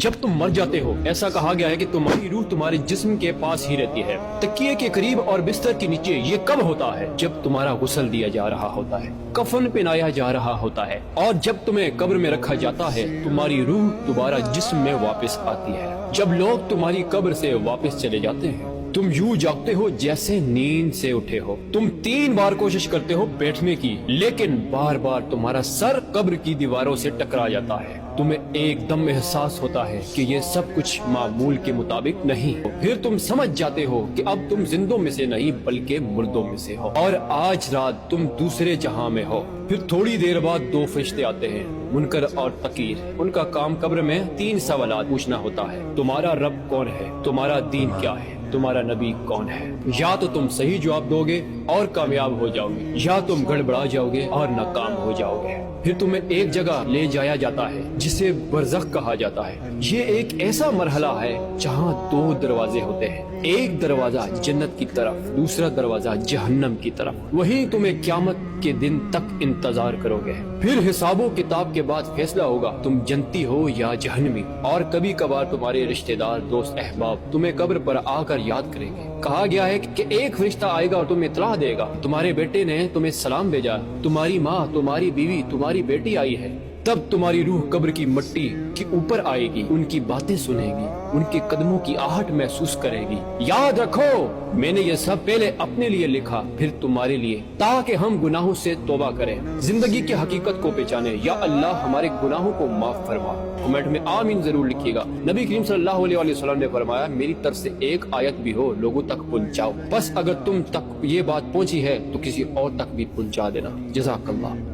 جب تم مر جاتے ہو ایسا کہا گیا ہے کہ تمہاری روح تمہارے جسم کے پاس ہی رہتی ہے، تکیے کے قریب اور بستر کے نیچے۔ یہ کب ہوتا ہے؟ جب تمہارا غسل دیا جا رہا ہوتا ہے، کفن پہنایا جا رہا ہوتا ہے، اور جب تمہیں قبر میں رکھا جاتا ہے تمہاری روح دوبارہ جسم میں واپس آتی ہے۔ جب لوگ تمہاری قبر سے واپس چلے جاتے ہیں تم یوں جاگتے ہو جیسے نیند سے اٹھے ہو۔ تم 3 بار کوشش کرتے ہو بیٹھنے کی، لیکن بار بار تمہارا سر قبر کی دیواروں سے ٹکرا جاتا ہے۔ تمہیں ایک دم احساس ہوتا ہے کہ یہ سب کچھ معمول کے مطابق نہیں۔ پھر تم سمجھ جاتے ہو کہ اب تم زندوں میں سے نہیں بلکہ مردوں میں سے ہو، اور آج رات تم دوسرے جہاں میں ہو۔ پھر تھوڑی دیر بعد 2 فرشتے آتے ہیں، منکر اور نکیر۔ ان کا کام قبر میں 3 سوالات پوچھنا ہوتا ہے۔ تمہارا رب کون ہے؟ تمہارا دین کیا ہے؟ تمہارا نبی کون ہے؟ یا تو تم صحیح جواب دو گے اور کامیاب ہو جاؤ گے، یا تم گڑبڑا جاؤ گے اور ناکام ہو جاؤ گے۔ پھر تمہیں ایک جگہ لے جایا جاتا ہے جسے برزخ کہا جاتا ہے۔ یہ ایک ایسا مرحلہ ہے جہاں 2 دروازے ہوتے ہیں، ایک دروازہ جنت کی طرف، دوسرا دروازہ جہنم کی طرف۔ وہیں تمہیں قیامت کے دن تک انتظار کرو گے۔ پھر حساب و کتاب کے بعد فیصلہ ہوگا تم جنتی ہو یا جہنمی۔ اور کبھی کبھار تمہارے رشتہ دار، دوست، احباب تمہیں قبر پر آ کر یاد کریں گے۔ کہا گیا ہے کہ ایک فرشتہ آئے گا اور تمہیں اطلاع دے گا، تمہارے بیٹے نے تمہیں سلام بھیجا، تمہاری ماں، تمہاری بیوی، تمہاری بیٹی آئی ہے۔ تب تمہاری روح قبر کی مٹی کے اوپر آئے گی، ان کی باتیں سنے گی، ان کے قدموں کی آہٹ محسوس کرے گی۔ یاد رکھو میں نے یہ سب پہلے اپنے لیے لکھا، پھر تمہارے لیے، تاکہ ہم گناہوں سے توبہ کریں، زندگی کی حقیقت کو پہچانیں۔ یا اللہ ہمارے گناہوں کو معاف فرما۔ کمنٹ میں آمین ضرور لکھیے گا۔ نبی کریم صلی اللہ علیہ وسلم نے فرمایا میری طرف سے ایک آیت بھی ہو لوگوں تک پہنچاؤ، بس اگر تم تک یہ بات پہنچی ہے تو کسی اور تک بھی پہنچا دینا۔ جزاک اللہ۔